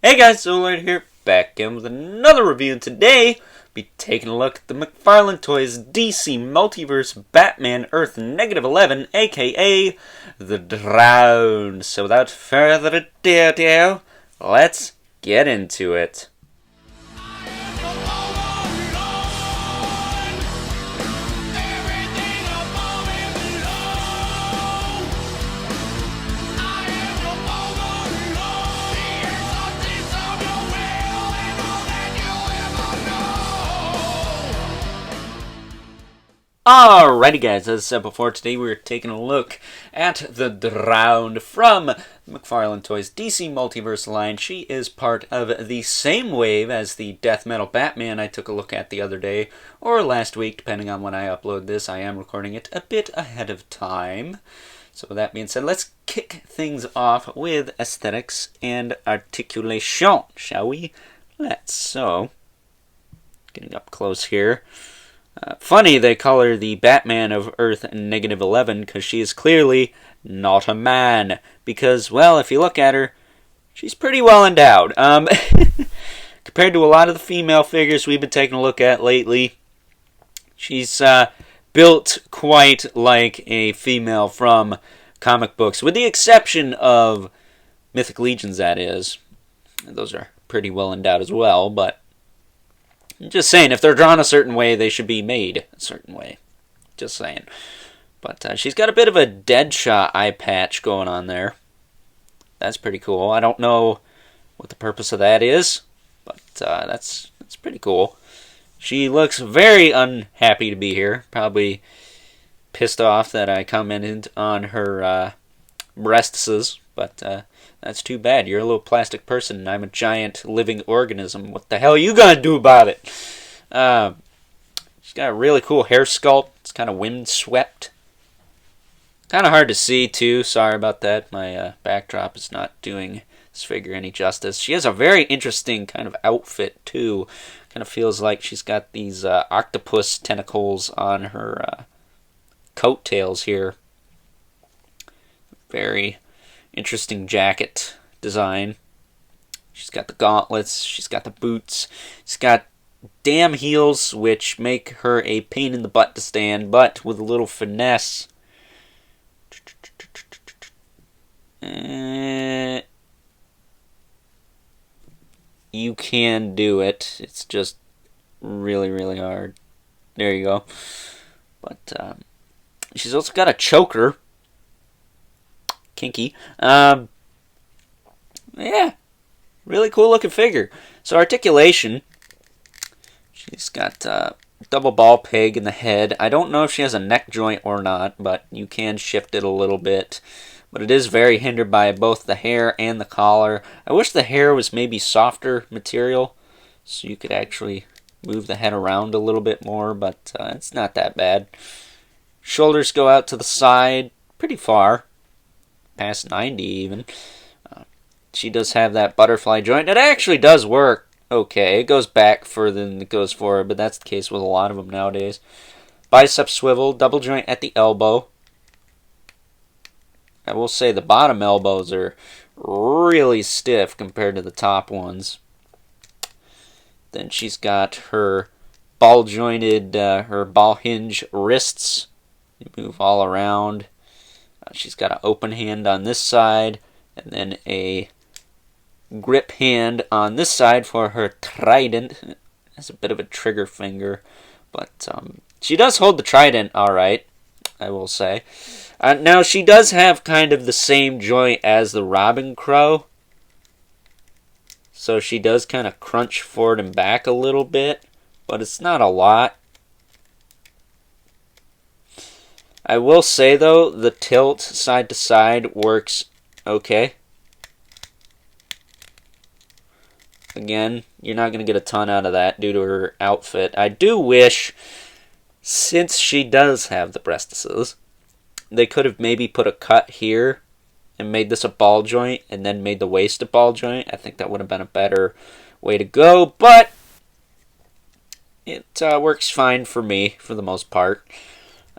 Hey guys, Solar here, back again with another review, and today be taking a look at the McFarlane Toys DC Multiverse Batman Earth -11, aka The Drowned. So without further ado, let's get into it. Alrighty guys, as I said before, today we're taking a look at The Drowned from McFarlane Toys DC Multiverse line. She is part of the same wave as the Death Metal Batman I took a look at the other day, or last week, depending on when I upload this. I am recording it a bit ahead of time. So with that being said, let's kick things off with aesthetics and articulation, shall we? So, getting up close here. Funny they call her the Batman of Earth -11 because she is clearly not a man. Because, well, if you look at her, she's pretty well endowed. Compared to a lot of the female figures we've been taking a look at lately, she's built quite like a female from comic books, with the exception of Mythic Legions, that is. Those are pretty well endowed as well, but I'm just saying, if they're drawn a certain way, they should be made a certain way. Just saying. But she's got a bit of a Deadshot eye patch going on there. That's pretty cool. I don't know what the purpose of that is, but that's pretty cool. She looks very unhappy to be here. Probably pissed off that I commented on her breasts, but that's too bad. You're a little plastic person, and I'm a giant living organism. What the hell are you gonna do about it? She's got a really cool hair sculpt. It's kind of wind-swept. Kind of hard to see, too. Sorry about that. My backdrop is not doing this figure any justice. She has a very interesting kind of outfit, too. Kind of feels like she's got these octopus tentacles on her coattails here. Very interesting jacket design. She's got the gauntlets, she's got the boots, she's got damn heels, which make her a pain in the butt to stand, but with a little finesse, you can do it. It's just really, really hard. There you go. But she's also got a choker. Kinky. Yeah, really cool looking figure. So articulation, she's got double ball peg in the head. I don't know if she has a neck joint or not, but you can shift it a little bit. But it is very hindered by both the hair and the collar. I wish the hair was maybe softer material, so you could actually move the head around a little bit more, but it's not that bad. Shoulders go out to the side pretty far. Past 90 even. She does have that butterfly joint. It actually does work okay. It goes back further than it goes forward, but that's the case with a lot of them nowadays. Bicep swivel, double joint at the elbow. I will say the bottom elbows are really stiff compared to the top ones. Then she's got her ball jointed, her ball hinge wrists. You move all around. She's got an open hand on this side, and then a grip hand on this side for her trident. Has a bit of a trigger finger, but she does hold the trident all right, I will say. Now, she does have kind of the same joint as the Robin Crow, so she does kind of crunch forward and back a little bit, but it's not a lot. I will say, though, the tilt side to side works okay. Again, you're not going to get a ton out of that due to her outfit. I do wish, since she does have the breastises, they could have maybe put a cut here and made this a ball joint and then made the waist a ball joint. I think that would have been a better way to go, but it works fine for me for the most part.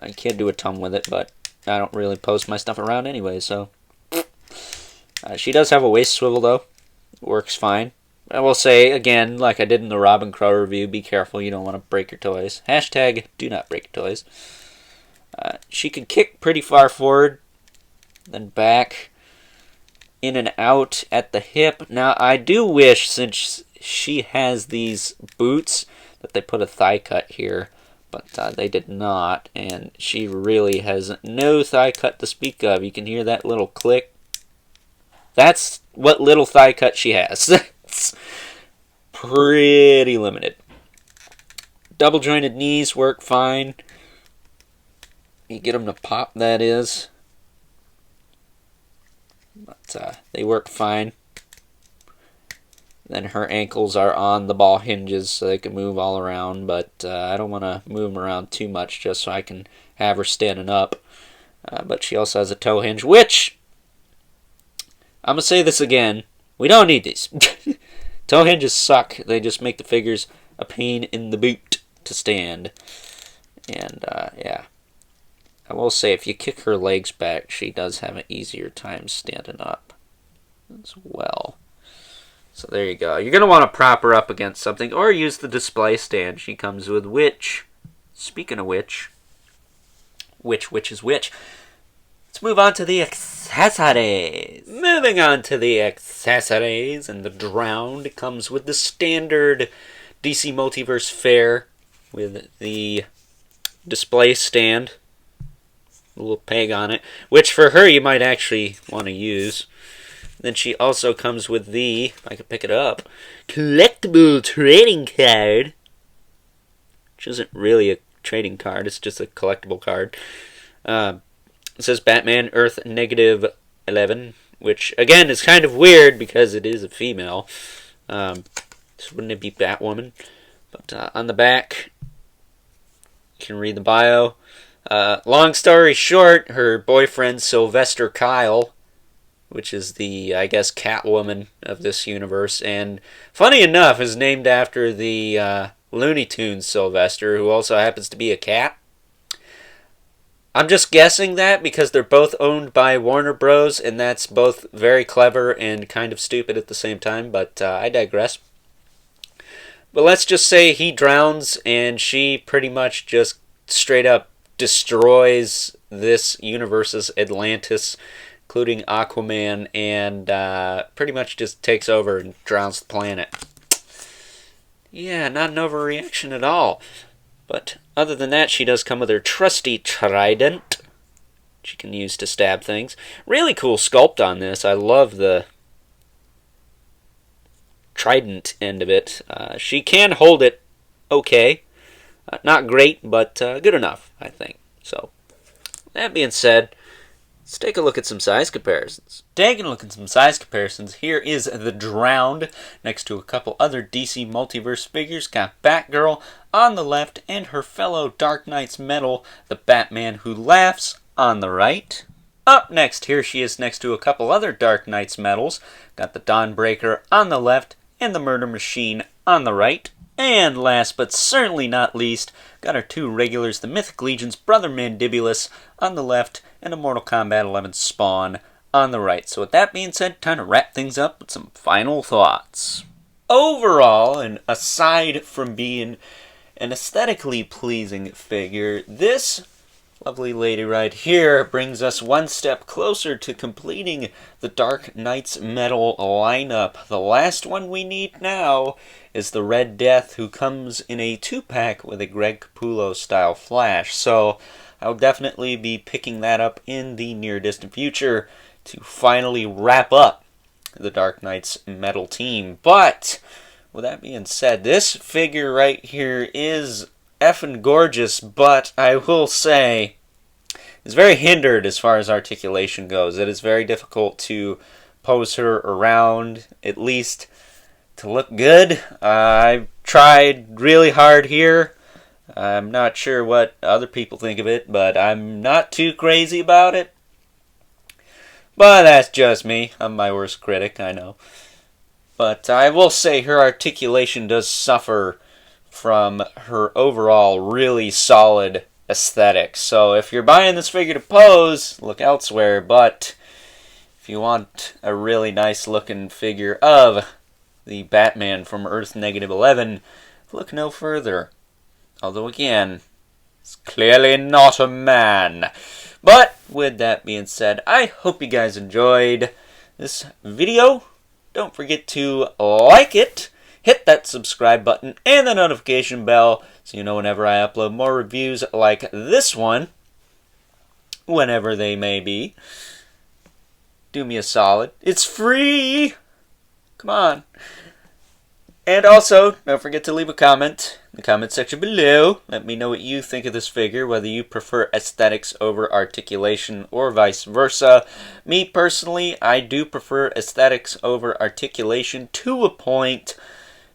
I can't do a ton with it, but I don't really post my stuff around anyway, so. She does have a waist swivel, though. Works fine. I will say, again, like I did in the Robin Crow review, be careful, you don't want to break your toys. Hashtag do not break your toys. She can kick pretty far forward, then back, in and out at the hip. Now, I do wish, since she has these boots, that they put a thigh cut here, but they did not, and she really has no thigh cut to speak of. You can hear that little click. That's what little thigh cut she has. It's pretty limited. Double jointed knees work fine. You get them to pop, that is. But they work fine. Then her ankles are on the ball hinges so they can move all around, but I don't want to move them around too much just so I can have her standing up. But she also has a toe hinge, which, I'm going to say this again, we don't need these. Toe hinges suck. They just make the figures a pain in the boot to stand. And, yeah. I will say, if you kick her legs back, she does have an easier time standing up as well. So there you go. You're going to want to prop her up against something or use the display stand she comes with, which, speaking of which is which? Let's move on to the accessories. Moving on to the accessories, and the Drowned comes with the standard DC Multiverse fare with the display stand, a little peg on it, which for her you might actually want to use. Then she also comes with the, if I can pick it up, collectible trading card, which isn't really a trading card, it's just a collectible card. It says Batman Earth -11, which again is kind of weird because it is a female. So wouldn't it be Batwoman? But on the back, you can read the bio. Long story short, her boyfriend Sylvester Kyle, which is the, I guess, Catwoman of this universe, and funny enough, is named after the Looney Tunes Sylvester, who also happens to be a cat. I'm just guessing that because they're both owned by Warner Bros., and that's both very clever and kind of stupid at the same time, but I digress. But let's just say he drowns, and she pretty much just straight up destroys this universe's Atlantis, including Aquaman, and pretty much just takes over and drowns the planet. Yeah, not an overreaction at all. But other than that, she does come with her trusty trident, she can use to stab things. Really cool sculpt on this. I love the trident end of it. She can hold it okay. Not great, but good enough, I think. So, that being said, let's take a look at some size comparisons. Taking a look at some size comparisons, here is the Drowned next to a couple other DC Multiverse figures. Got Batgirl on the left and her fellow Dark Knight's Metal, the Batman Who Laughs, on the right. Up next, here she is next to a couple other Dark Knight's Metals. Got the Dawnbreaker on the left and the Murder Machine on the right. And last but certainly not least, got our two regulars, the Mythic Legion's Brother Mandibulus on the left and a Mortal Kombat 11 Spawn on the right. So with that being said, time to wrap things up with some final thoughts. Overall, and aside from being an aesthetically pleasing figure, this lovely lady right here brings us one step closer to completing the Dark Knight's Metal lineup. The last one we need now is the Red Death, who comes in a 2-pack with a Greg Capullo style Flash. So I'll definitely be picking that up in the near distant future to finally wrap up the Dark Knight's Metal team. But with that being said, this figure right here is effing gorgeous, but I will say is very hindered as far as articulation goes. It is very difficult to pose her around, at least to look good. I've tried really hard here. I'm not sure what other people think of it, but I'm not too crazy about it. But that's just me. I'm my worst critic, I know. But I will say her articulation does suffer from her overall really solid aesthetic. So if you're buying this figure to pose, look elsewhere. But if you want a really nice looking figure of the Batman from Earth -11, look no further. Although again, it's clearly not a man. But with that being said, I hope you guys enjoyed this video. Don't forget to like it, hit that subscribe button and the notification bell so you know whenever I upload more reviews like this one, whenever they may be. Do me a solid. It's free! Come on. And also, don't forget to leave a comment in the comment section below. Let me know what you think of this figure, whether you prefer aesthetics over articulation or vice versa. Me personally, I do prefer aesthetics over articulation to a point.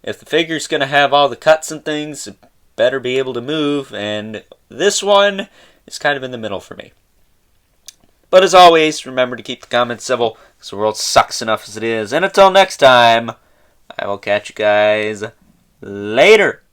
If the figure's going to have all the cuts and things, it better be able to move, and this one is kind of in the middle for me. But as always, remember to keep the comments civil, because the world sucks enough as it is. And until next time, I will catch you guys later.